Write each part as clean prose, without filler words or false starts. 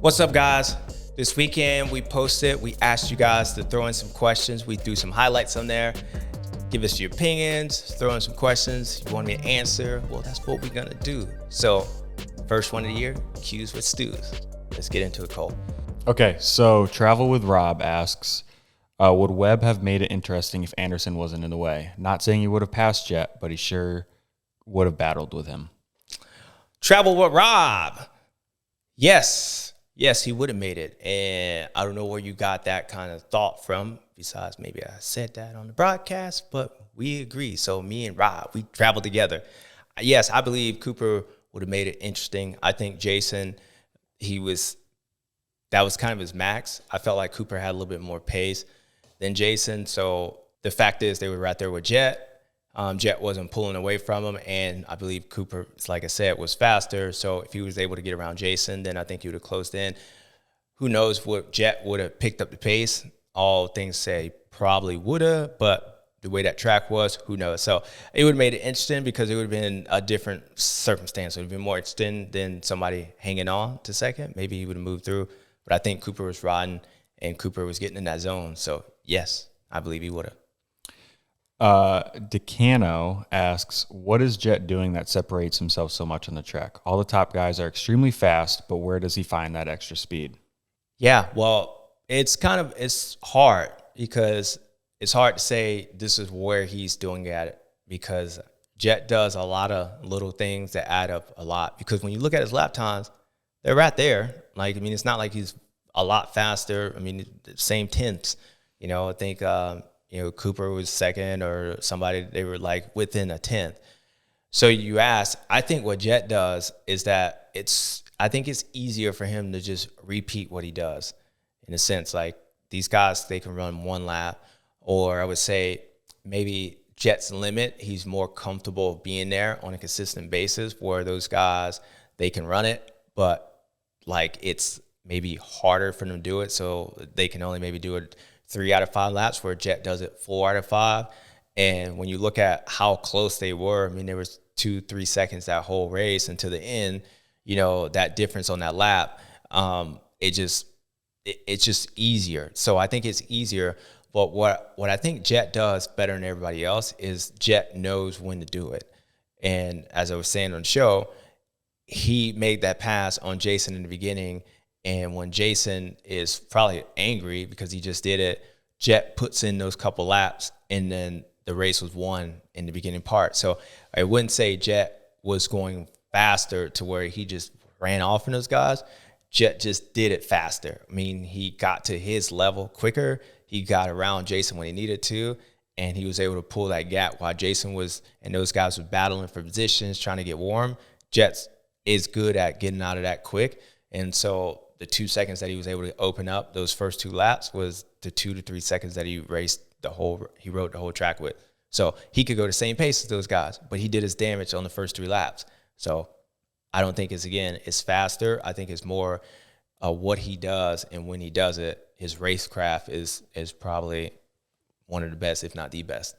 What's up, guys? This weekend we asked you guys to throw in some questions. We threw some highlights on there. Give us your opinions, throw in some questions. You want me to answer? Well, that's what we're gonna do. So, first one of the year, Q's with Stews. Let's get into it, Cole. Okay, so Travel with Rob asks, would Webb have made it interesting if Anderson wasn't in the way? Not saying he would have passed Jett, but he sure would have battled with him. Travel with Rob. Yes, he would have made it. And I don't know where you got that kind of thought from, besides maybe I said that on the broadcast, but we agree. So me and Rob, we traveled together. Yes, I believe Cooper would have made it interesting. I think Jason, that was kind of his max. I felt like Cooper had a little bit more pace than Jason. So the fact is they were right there with Jett. Jett wasn't pulling away from him, and I believe Cooper, like I said, was faster. So if he was able to get around Jason, then I think he would have closed in. Who knows what Jett would have picked up the pace? All things say probably would have, but the way that track was, who knows? So it would have made it interesting because it would have been a different circumstance. It would have been more interesting than somebody hanging on to second. Maybe he would have moved through, but I think Cooper was riding and Cooper was getting in that zone. So yes, I believe he would have. Decano asks, what is Jett doing that separates himself so much on the track? All the top guys are extremely fast, but where does he find that extra speed? Yeah, well, it's hard because it's hard to say this is where he's doing at it, because Jett does a lot of little things that add up a lot. Because when you look at his lap times, they're right there. It's not like he's a lot faster. Same tenths. I think Cooper was second or somebody, they were like within a tenth. So you ask, I think what Jett does is that I think it's easier for him to just repeat what he does, in a sense. Like these guys, they can run one lap, or I would say maybe Jett's limit, he's more comfortable being there on a consistent basis, where those guys, they can run it, but like it's maybe harder for them to do it. So they can only maybe do it 3 out of 5 laps, where Jett does it 4 out of 5. And when you look at how close they were, there was 2-3 seconds that whole race, and to the end, that difference on that lap, it's just easier. So I think it's easier. But what I think Jett does better than everybody else is Jett knows when to do it. And as I was saying on the show, he made that pass on Jason in the beginning. And when Jason is probably angry because he just did it, Jett puts in those couple laps, and then the race was won in the beginning part. So I wouldn't say Jett was going faster to where he just ran off in those guys. Jett just did it faster. He got to his level quicker. He got around Jason when he needed to, and he was able to pull that gap while Jason was, and those guys were battling for positions, trying to get warm. Jett is good at getting out of that quick. And so the 2 seconds that he was able to open up those first 2 laps was the 2 to 3 seconds that he rode the whole track with. So he could go the same pace as those guys, but he did his damage on the first 3 laps. So I don't think it's faster. I think it's more what he does, and when he does it, his racecraft is probably one of the best, if not the best.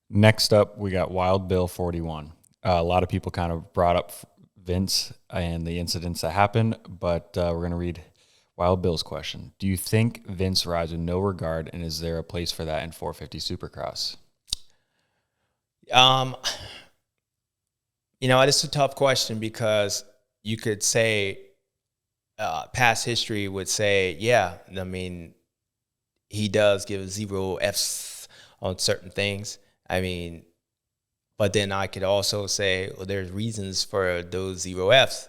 Next up, we got Wild Bill 41. A lot of people kind of brought up Vince and the incidents that happened, but we're going to read Wild Bill's question. Do you think Vince rides with no regard, and is there a place for that in 450 Supercross? It's a tough question, because you could say past history would say, yeah, he does give 0 Fs on certain things. But then I could also say, well, there's reasons for those 0 Fs.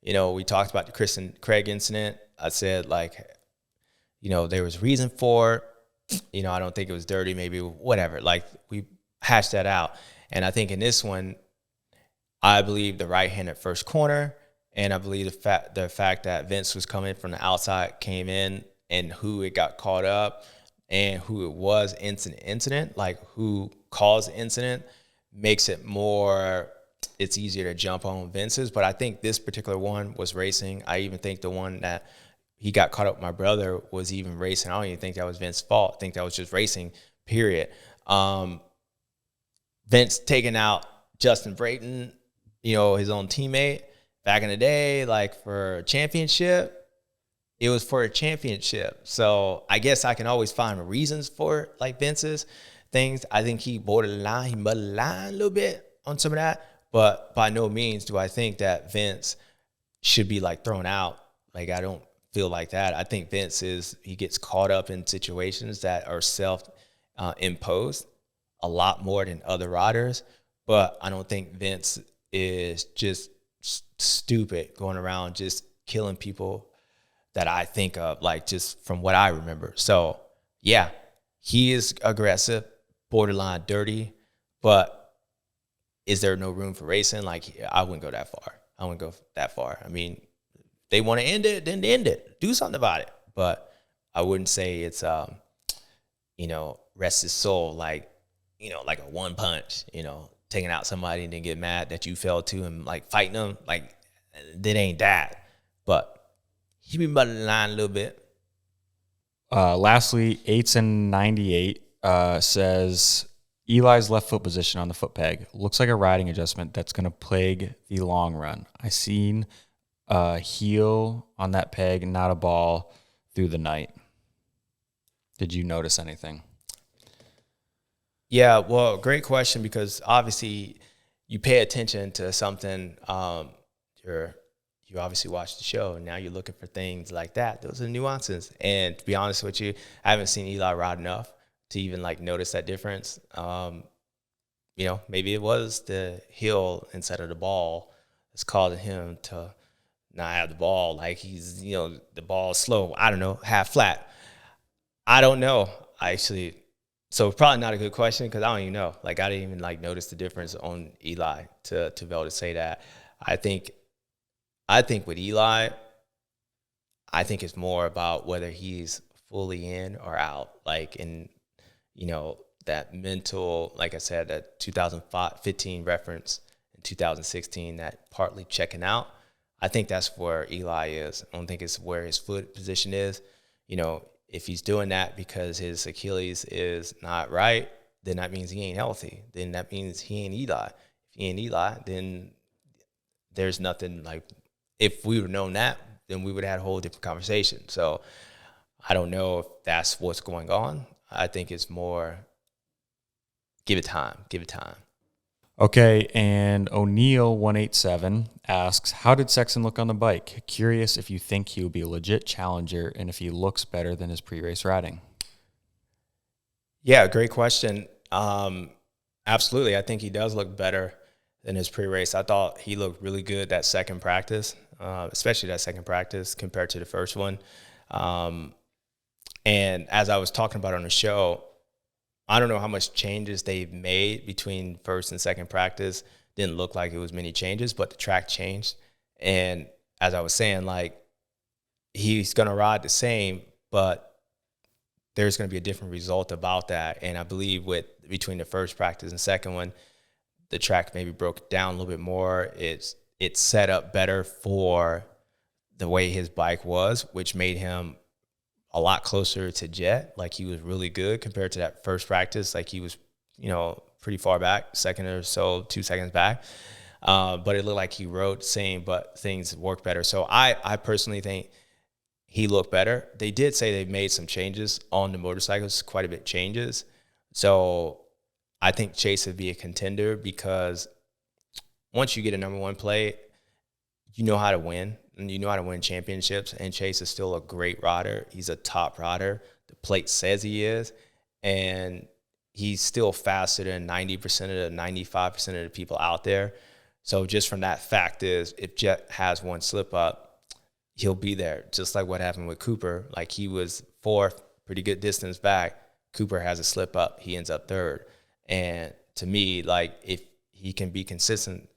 We talked about the Chris and Craig incident. I said, there was reason for it. I don't think it was dirty, maybe whatever. We hashed that out. And I think in this one, I believe the right-handed first corner, and I believe the fact that Vince was coming from the outside, came in, and who it got caught up, and who it was incident, like who caused the incident, makes it more, it's easier to jump on Vince's. But I think this particular one was racing. I even think the one that he got caught up with my brother was even racing. I don't even think that was Vince's fault. I think that was just racing, period. Vince taking out Justin Brayton, his own teammate back in the day, for a championship. it was for a championship. So I guess I can always find reasons for like Vince's things. I think he borderline a little bit on some of that, but by no means do I think that Vince should be like thrown out. Like, I don't feel like that. I think he gets caught up in situations that are self imposed a lot more than other riders, but I don't think Vince is just stupid going around just killing people that I think of, like, just from what I remember. So yeah, he is aggressive, borderline dirty, but is there no room for racing? Like, I wouldn't go that far. I wouldn't go that far. I mean, they want to end it, then end it. Do something about it. But I wouldn't say it's rest his soul, like, like a one punch, taking out somebody and then get mad that you fell to and like fighting them. Like, that ain't that. But he be muddying the line a little bit. Lastly, 8s and 98 says Eli's left foot position on the foot peg looks like a riding adjustment that's going to plague the long run. I seen a heel on that peg, not a ball through the night. Did you notice anything? Yeah, well, great question, because obviously you pay attention to something. You obviously watch the show, and now you're looking for things like that. Those are nuances. And to be honest with you, I haven't seen Eli ride enough to even like notice that difference. Maybe it was the heel instead of the ball that's causing him to not have the ball. Like, he's, the ball is slow. I don't know, half flat. I don't know, actually. So probably not a good question, because I don't even know. Like, I didn't even like notice the difference on Eli to be able to say that. I think with Eli, I think it's more about whether he's fully in or out. Like, in, that mental, like I said, that 2015 reference in 2016, that partly checking out. I think that's where Eli is. I don't think it's where his foot position is. If he's doing that because his Achilles is not right, then that means he ain't healthy. Then that means he ain't Eli. If he ain't Eli, then there's nothing like, if we would have known that, then we would have had a whole different conversation. So I don't know if that's what's going on. I think it's more, give it time. Okay, and ONeal 187 asks, how did Sexton look on the bike? Curious if you think he will be a legit challenger and if he looks better than his pre-race riding. Yeah, great question. Absolutely. I think he does look better than his pre-race. I thought he looked really good that second practice, especially that second practice compared to the first one. And as I was talking about on the show, I don't know how much changes they've made between first and second practice. Didn't look like it was many changes, but the track changed. And as I was saying, like, he's going to ride the same, but there's going to be a different result about that. And I believe between the first practice and second one, the track maybe broke down a little bit more. It's set up better for the way his bike was, which made him a lot closer to Jett. Like, he was really good compared to that first practice. Like, he was, pretty far back, second or so, 2 seconds back. But it looked like he rode the same, but things worked better. So I personally think he looked better. They did say they made some changes on the motorcycles, quite a bit changes. So I think Chase would be a contender, because once you get a number one play, you know how to win. And you know how to win championships, and Chase is still a great rider. He's a top rider. The plate says he is, and he's still faster than 90% of the 95% of the people out there. So just from that fact is, if Jett has one slip up, he'll be there. Just like what happened with Cooper. Like, he was fourth, pretty good distance back. Cooper has a slip up. He ends up third. And to me, like, if he can be consistent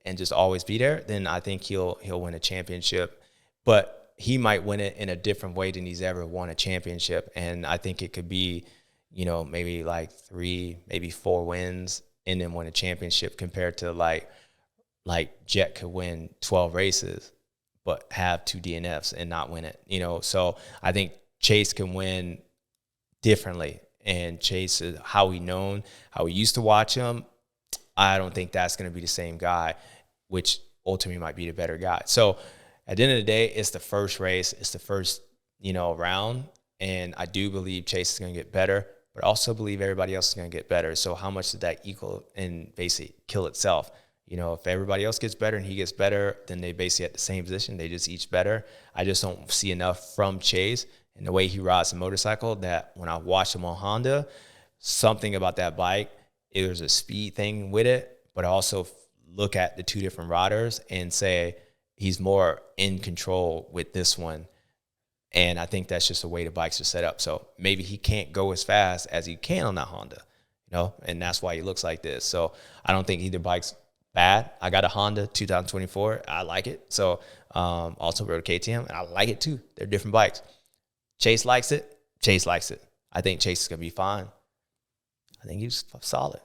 and just always be there, then I think he'll win a championship. But he might win it in a different way than he's ever won a championship. And I think it could be, maybe like 3, maybe 4 wins and then win a championship, compared to like Jett could win 12 races but have 2 DNFs and not win it. So I think Chase can win differently. And Chase is how we used to watch him. I don't think that's going to be the same guy, which ultimately might be the better guy. So at the end of the day, it's the first race. It's the first, round. And I do believe Chase is going to get better, but also believe everybody else is going to get better. So how much did that equal and basically kill itself? If everybody else gets better and he gets better, then they basically at the same position. They just each better. I just don't see enough from Chase and the way he rides a motorcycle that when I watch him on Honda, something about that bike, it was a speed thing with it, but I also look at the two different riders and say he's more in control with this one. And I think that's just the way the bikes are set up. So maybe he can't go as fast as he can on that Honda, and that's why he looks like this. So I don't think either bike's bad. I got a Honda 2024. I like it. So also rode a KTM, and I like it too. They're different bikes. Chase likes it. Chase likes it. I think Chase is going to be fine. I think he's solid.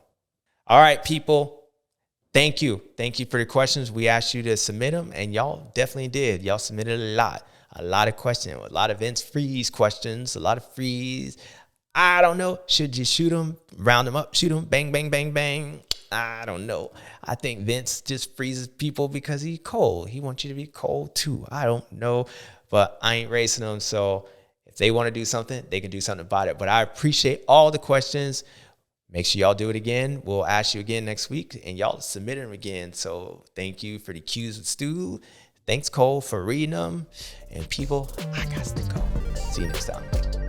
All right, people. Thank you. Thank you for the questions. We asked you to submit them, and y'all definitely did. Y'all submitted a lot of questions, a lot of Vince Freeze questions, a lot of freeze. I don't know. Should you shoot them, round them up, shoot them, bang, bang, bang, bang? I don't know. I think Vince just freezes people because he's cold. He wants you to be cold too. I don't know, but I ain't racing them. So if they want to do something, they can do something about it. But I appreciate all the questions. Make sure y'all do it again. We'll ask you again next week, and y'all submit them again. So thank you for the Q's with Stu. Thanks, Cole, for reading them. And people, I got to go. See you next time.